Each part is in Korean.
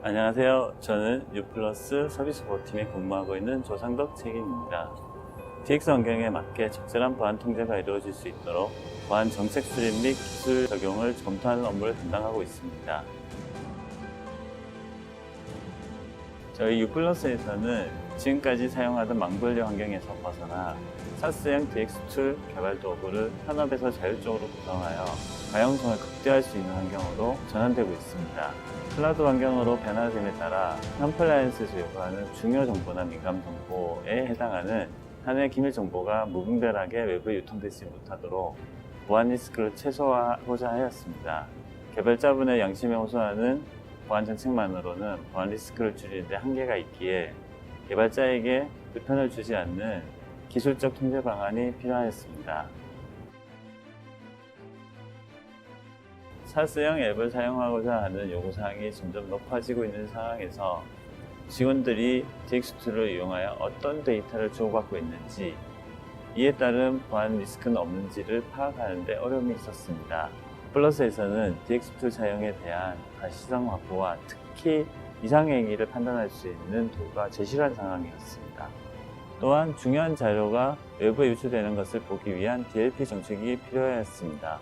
안녕하세요. 저는 U+ 서비스 보호팀에 근무하고 있는 조상덕 책임입니다. DX 환경에 맞게 적절한 보안 통제가 이루어질 수 있도록 보안 정책 수립 및 기술 적용을 검토하는 업무를 담당하고 있습니다. 저희 U+에서는 지금까지 사용하던 망분류 환경에서 벗어나 사스형 DX 툴 개발 도구를 현업에서 자율적으로 구성하여 가용성을 극대화할 수 있는 환경으로 전환되고 있습니다. 클라우드 환경으로 변화됨에 따라 컴플라이언스에서 요구하는 중요 정보나 민감 정보에 해당하는 사내 기밀 정보가 무분별하게 외부에 유통되지 못하도록 보안 리스크를 최소화하고자 하였습니다. 개발자분의 양심에 호소하는 보안 정책만으로는 보안 리스크를 줄이는 데 한계가 있기에 개발자에게 불편을 주지 않는 기술적 통제 방안이 필요하였습니다. 사스형 앱을 사용하고자 하는 요구사항이 점점 높아지고 있는 상황에서 직원들이 DX2를 이용하여 어떤 데이터를 주고받고 있는지, 이에 따른 보안 리스크는 없는지를 파악하는 데 어려움이 있었습니다. 플러스에서는 DX2 사용에 대한 가시성 확보와 특히 이상행위를 판단할 수 있는 도구가 제실한 상황이었습니다. 또한 중요한 자료가 외부에 유출되는 것을 보기 위한 DLP 정책이 필요하였습니다.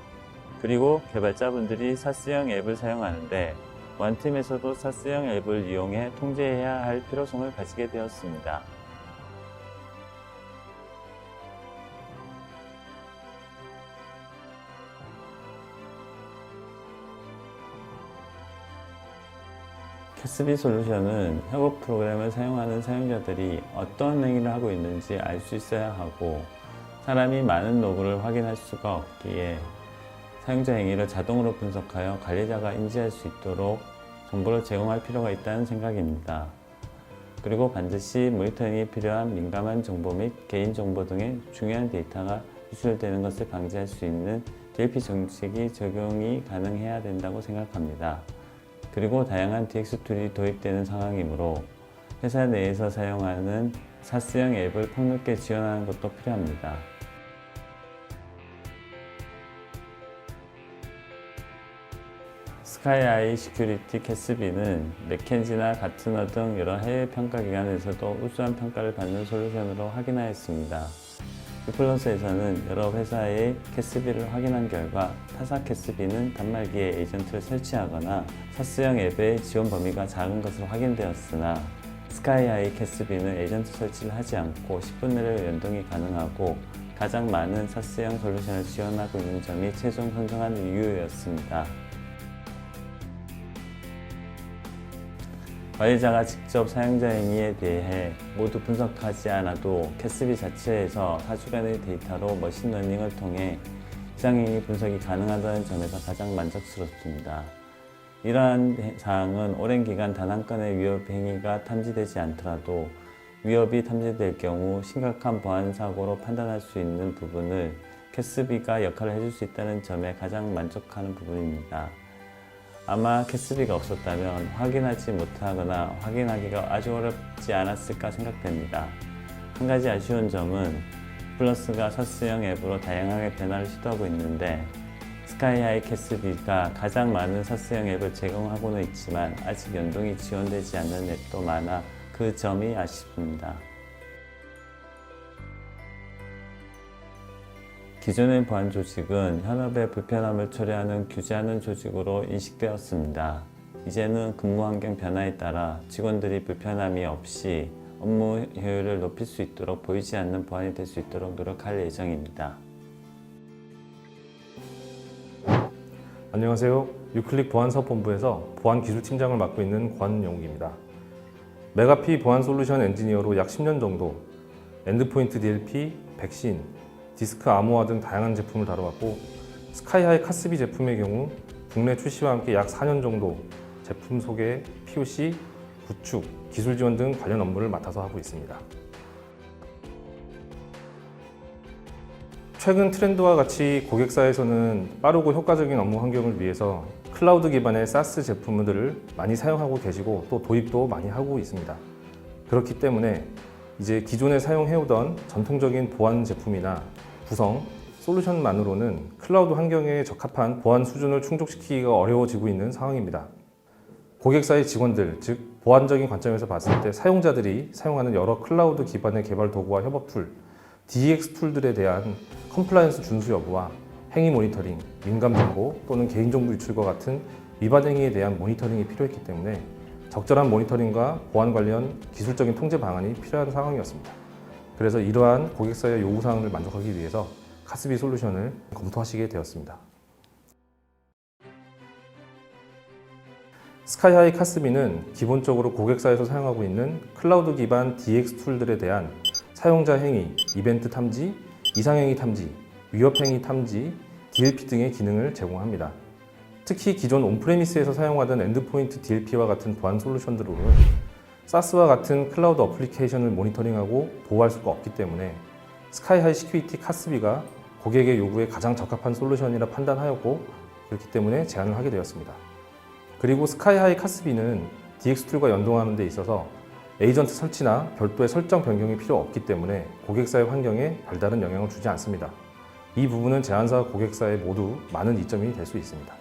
그리고 개발자분들이 사스형 앱을 사용하는데 보안팀에서도 사스형 앱을 이용해 통제해야 할 필요성을 가지게 되었습니다. 캐스비 솔루션은 협업 프로그램을 사용하는 사용자들이 어떤 행위를 하고 있는지 알 수 있어야 하고, 사람이 많은 로그를 확인할 수가 없기에 사용자 행위를 자동으로 분석하여 관리자가 인지할 수 있도록 정보를 제공할 필요가 있다는 생각입니다. 그리고 반드시 모니터링이 필요한 민감한 정보 및 개인정보 등의 중요한 데이터가 유출되는 것을 방지할 수 있는 DLP 정책이 적용이 가능해야 된다고 생각합니다. 그리고 다양한 DX 툴이 도입되는 상황이므로 회사 내에서 사용하는 사스형 앱을 폭넓게 지원하는 것도 필요합니다. 스카이아이 시큐리티 캐스비는 맥켄지나 가트너 등 여러 해외 평가 기관에서도 우수한 평가를 받는 솔루션으로 확인하였습니다. U+에서는 여러 회사의 캐스비를 확인한 결과 타사 캐스비는 단말기에 에이전트를 설치하거나 사스형 앱의 지원 범위가 작은 것으로 확인되었으나 스카이아이 캐스비는 에이전트 설치를 하지 않고 10분 내로 연동이 가능하고 가장 많은 사스형 솔루션을 지원하고 있는 점이 최종 선정한 이유였습니다. 관리자가 직접 사용자 행위에 대해 모두 분석하지 않아도 캐스비 자체에서 사주간의 데이터로 머신러닝을 통해 이상행위 분석이 가능하다는 점에서 가장 만족스럽습니다. 이러한 사항은 오랜 기간 단 한 건의 위협 행위가 탐지되지 않더라도 위협이 탐지될 경우 심각한 보안 사고로 판단할 수 있는 부분을 캐스비가 역할을 해줄 수 있다는 점에 가장 만족하는 부분입니다. 아마 캐스비가 없었다면 확인하지 못하거나 확인하기가 아주 어렵지 않았을까 생각됩니다. 한 가지 아쉬운 점은 플러스가 사스형 앱으로 다양하게 변화를 시도하고 있는데 스카이아이 캐스비가 가장 많은 사스형 앱을 제공하고는 있지만 아직 연동이 지원되지 않는 앱도 많아 그 점이 아쉽습니다. 기존의 보안 조직은 현업의 불편함을 초래하는 규제하는 조직으로 인식되었습니다. 이제는 근무 환경 변화에 따라 직원들이 불편함이 없이 업무 효율을 높일 수 있도록 보이지 않는 보안이 될 수 있도록 노력할 예정입니다. 안녕하세요. 유클릭 보안사업본부에서 보안기술팀장을 맡고 있는 권용욱입니다. 메가피 보안솔루션 엔지니어로 약 10년 정도 엔드포인트 DLP, 백신, 디스크 암호화 등 다양한 제품을 다뤄왔고, 스카이하이 카스비 제품의 경우 국내 출시와 함께 약 4년 정도 제품 소개, POC, 구축, 기술 지원 등 관련 업무를 맡아서 하고 있습니다. 최근 트렌드와 같이 고객사에서는 빠르고 효과적인 업무 환경을 위해서 클라우드 기반의 사스 제품들을 많이 사용하고 계시고 또 도입도 많이 하고 있습니다. 그렇기 때문에 이제 기존에 사용해오던 전통적인 보안 제품이나 구성, 솔루션만으로는 클라우드 환경에 적합한 보안 수준을 충족시키기가 어려워지고 있는 상황입니다. 고객사의 직원들, 즉 보안적인 관점에서 봤을 때 사용자들이 사용하는 여러 클라우드 기반의 개발 도구와 협업 툴, DX 툴들에 대한 컴플라이언스 준수 여부와 행위 모니터링, 민감 정보 또는 개인정보 유출과 같은 위반 행위에 대한 모니터링이 필요했기 때문에 적절한 모니터링과 보안 관련 기술적인 통제 방안이 필요한 상황이었습니다. 그래서 이러한 고객사의 요구사항을 만족하기 위해서 카스비 솔루션을 검토하시게 되었습니다. 스카이하이 카스비는 기본적으로 고객사에서 사용하고 있는 클라우드 기반 DX 툴들에 대한 사용자 행위, 이벤트 탐지, 이상행위 탐지, 위협행위 탐지, DLP 등의 기능을 제공합니다. 특히 기존 온프레미스에서 사용하던 엔드포인트 DLP와 같은 보안 솔루션들로는 SaaS와 같은 클라우드 어플리케이션을 모니터링하고 보호할 수가 없기 때문에 스카이하이 시큐리티 카스비가 고객의 요구에 가장 적합한 솔루션이라 판단하였고 그렇기 때문에 제안을 하게 되었습니다. 그리고 스카이하이 카스비는 DX 툴과 연동하는 데 있어서 에이전트 설치나 별도의 설정 변경이 필요 없기 때문에 고객사의 환경에 별다른 영향을 주지 않습니다. 이 부분은 제안사와 고객사에 모두 많은 이점이 될 수 있습니다.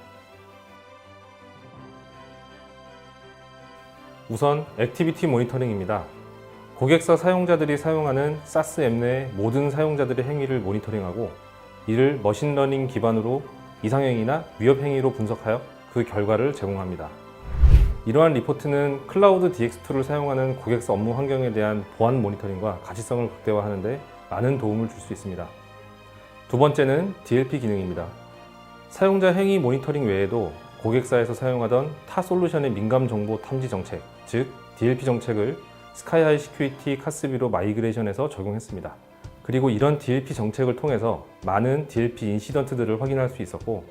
우선 액티비티 모니터링입니다. 고객사 사용자들이 사용하는 SaaS 앱 내 모든 사용자들의 행위를 모니터링하고 이를 머신러닝 기반으로 이상행위나 위협행위로 분석하여 그 결과를 제공합니다. 이러한 리포트는 클라우드 DX 툴을 사용하는 고객사 업무 환경에 대한 보안 모니터링과 가시성을 극대화하는 데 많은 도움을 줄 수 있습니다. 두 번째는 DLP 기능입니다. 사용자 행위 모니터링 외에도 고객사에서 사용하던 타 솔루션의 민감 정보 탐지 정책, 즉 DLP 정책을 스카이하이 시큐리티 카스비로 마이그레이션해서 적용했습니다. 그리고 이런 DLP 정책을 통해서 많은 DLP 인시던트들을 확인할 수 있었고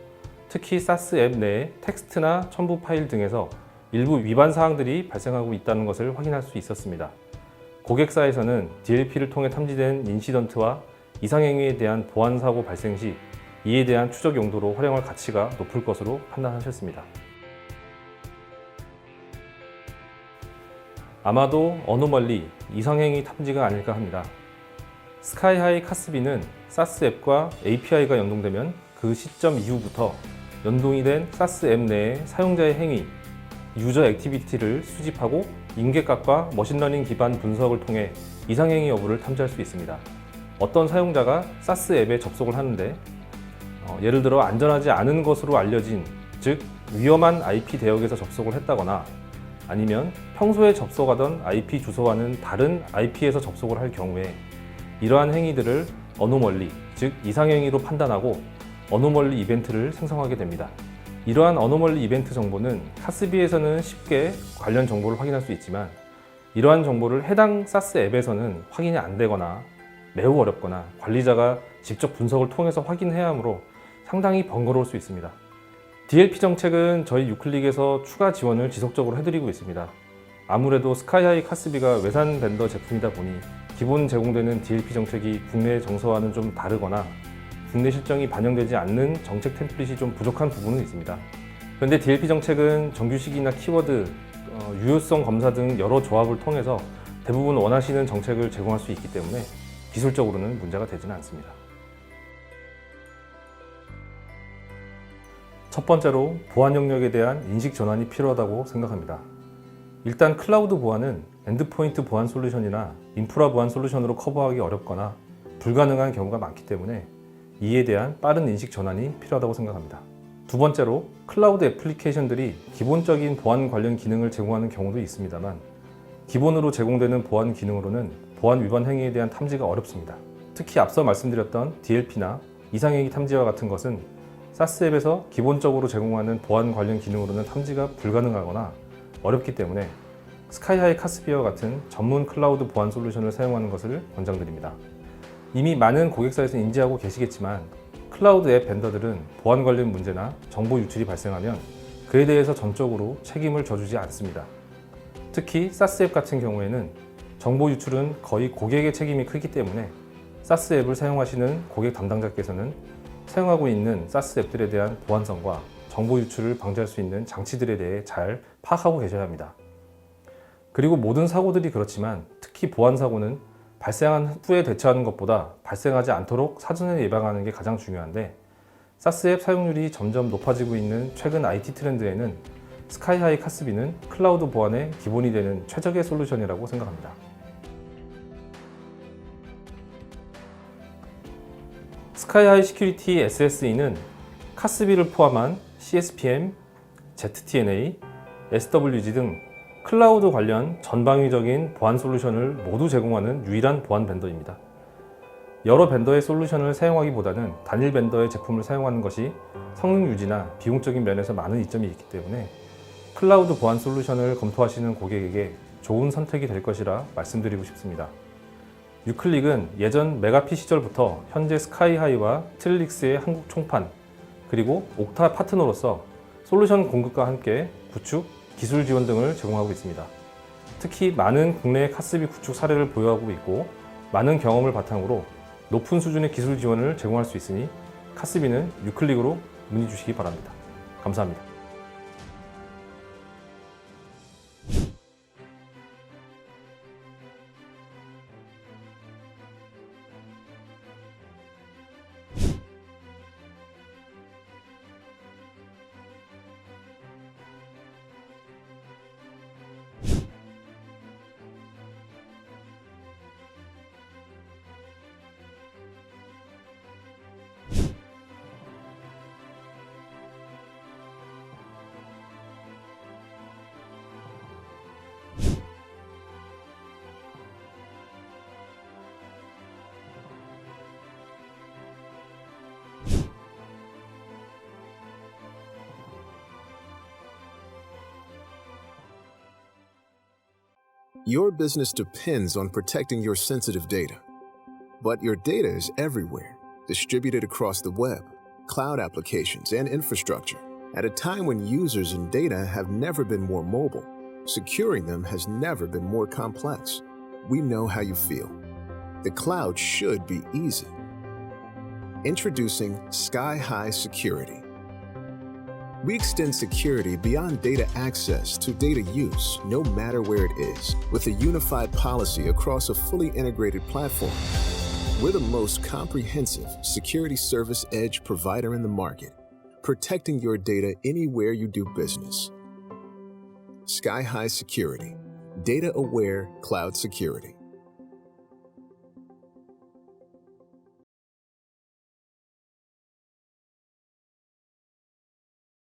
특히 SaaS 앱 내에 텍스트나 첨부 파일 등에서 일부 위반 사항들이 발생하고 있다는 것을 확인할 수 있었습니다. 고객사에서는 DLP를 통해 탐지된 인시던트와 이상행위에 대한 보안 사고 발생 시 이에 대한 추적 용도로 활용할 가치가 높을 것으로 판단하셨습니다. 아마도 어느 멀리 이상행위 탐지가 아닐까 합니다. 스카이하이 카스비는 SaaS 앱과 API가 연동되면 그 시점 이후부터 연동이 된 SaaS 앱 내의 사용자의 행위, 유저 액티비티를 수집하고 인계값과 머신러닝 기반 분석을 통해 이상행위 여부를 탐지할 수 있습니다. 어떤 사용자가 SaaS 앱에 접속을 하는데 예를 들어 안전하지 않은 것으로 알려진, 즉 위험한 IP 대역에서 접속을 했다거나 아니면 평소에 접속하던 IP 주소와는 다른 IP에서 접속을 할 경우에 이러한 행위들을 어노멀리, 즉 이상행위로 판단하고 어노멀리 이벤트를 생성하게 됩니다. 이러한 어노멀리 이벤트 정보는 카스비에서는 쉽게 관련 정보를 확인할 수 있지만 이러한 정보를 해당 SaaS 앱에서는 확인이 안 되거나 매우 어렵거나 관리자가 직접 분석을 통해서 확인해야 하므로 상당히 번거로울 수 있습니다. DLP 정책은 저희 유클릭에서 추가 지원을 지속적으로 해드리고 있습니다. 아무래도 스카이하이 카스비가 외산 벤더 제품이다 보니 기본 제공되는 DLP 정책이 국내 정서와는 좀 다르거나 국내 실정이 반영되지 않는 정책 템플릿이 좀 부족한 부분은 있습니다. 그런데 DLP 정책은 정규식이나 키워드, 유효성 검사 등 여러 조합을 통해서 대부분 원하시는 정책을 제공할 수 있기 때문에 기술적으로는 문제가 되지는 않습니다. 첫 번째로 보안 영역에 대한 인식 전환이 필요하다고 생각합니다. 일단 클라우드 보안은 엔드포인트 보안 솔루션이나 인프라 보안 솔루션으로 커버하기 어렵거나 불가능한 경우가 많기 때문에 이에 대한 빠른 인식 전환이 필요하다고 생각합니다. 두 번째로 클라우드 애플리케이션들이 기본적인 보안 관련 기능을 제공하는 경우도 있습니다만 기본으로 제공되는 보안 기능으로는 보안 위반 행위에 대한 탐지가 어렵습니다. 특히 앞서 말씀드렸던 DLP나 이상행위 탐지와 같은 것은 SaaS 앱에서 기본적으로 제공하는 보안 관련 기능으로는 탐지가 불가능하거나 어렵기 때문에 스카이하이 카스비와 같은 전문 클라우드 보안 솔루션을 사용하는 것을 권장드립니다. 이미 많은 고객사에서 인지하고 계시겠지만 클라우드 앱 벤더들은 보안 관련 문제나 정보 유출이 발생하면 그에 대해서 전적으로 책임을 져주지 않습니다. 특히 SaaS 앱 같은 경우에는 정보 유출은 거의 고객의 책임이 크기 때문에 SaaS 앱을 사용하시는 고객 담당자께서는 사용하고 있는 SaaS 앱들에 대한 보안성과 정보 유출을 방지할 수 있는 장치들에 대해 잘 파악하고 계셔야 합니다. 그리고 모든 사고들이 그렇지만 특히 보안 사고는 발생한 후에 대처하는 것보다 발생하지 않도록 사전에 예방하는 게 가장 중요한데 SaaS 앱 사용률이 점점 높아지고 있는 최근 IT 트렌드에는 스카이하이 카스비는 클라우드 보안의 기본이 되는 최적의 솔루션이라고 생각합니다. 스카이하이 시큐리티 SSE는 카스비를 포함한 CSPM, ZTNA, SWG 등 클라우드 관련 전방위적인 보안 솔루션을 모두 제공하는 유일한 보안 벤더입니다. 여러 벤더의 솔루션을 사용하기보다는 단일 벤더의 제품을 사용하는 것이 성능 유지나 비용적인 면에서 많은 이점이 있기 때문에 클라우드 보안 솔루션을 검토하시는 고객에게 좋은 선택이 될 것이라 말씀드리고 싶습니다. 유클릭은 예전 메가피 시절부터 현재 스카이하이와 트릴릭스의 한국 총판, 그리고 옥타 파트너로서 솔루션 공급과 함께 구축, 기술 지원 등을 제공하고 있습니다. 특히 많은 국내 카스비 구축 사례를 보유하고 있고 많은 경험을 바탕으로 높은 수준의 기술 지원을 제공할 수 있으니 카스비는 유클릭으로 문의 주시기 바랍니다. 감사합니다. Your business depends on protecting your sensitive data. But your data is everywhere, distributed across the web, cloud applications, and infrastructure. At a time when users and data have never been more mobile, securing them has never been more complex. We know how you feel. The cloud should be easy. Introducing Sky-High Security. We extend security beyond data access to data use, no matter where it is, with a unified policy across a fully integrated platform. We're the most comprehensive security service edge provider in the market, protecting your data anywhere you do business. Sky-High Security, data-aware cloud security.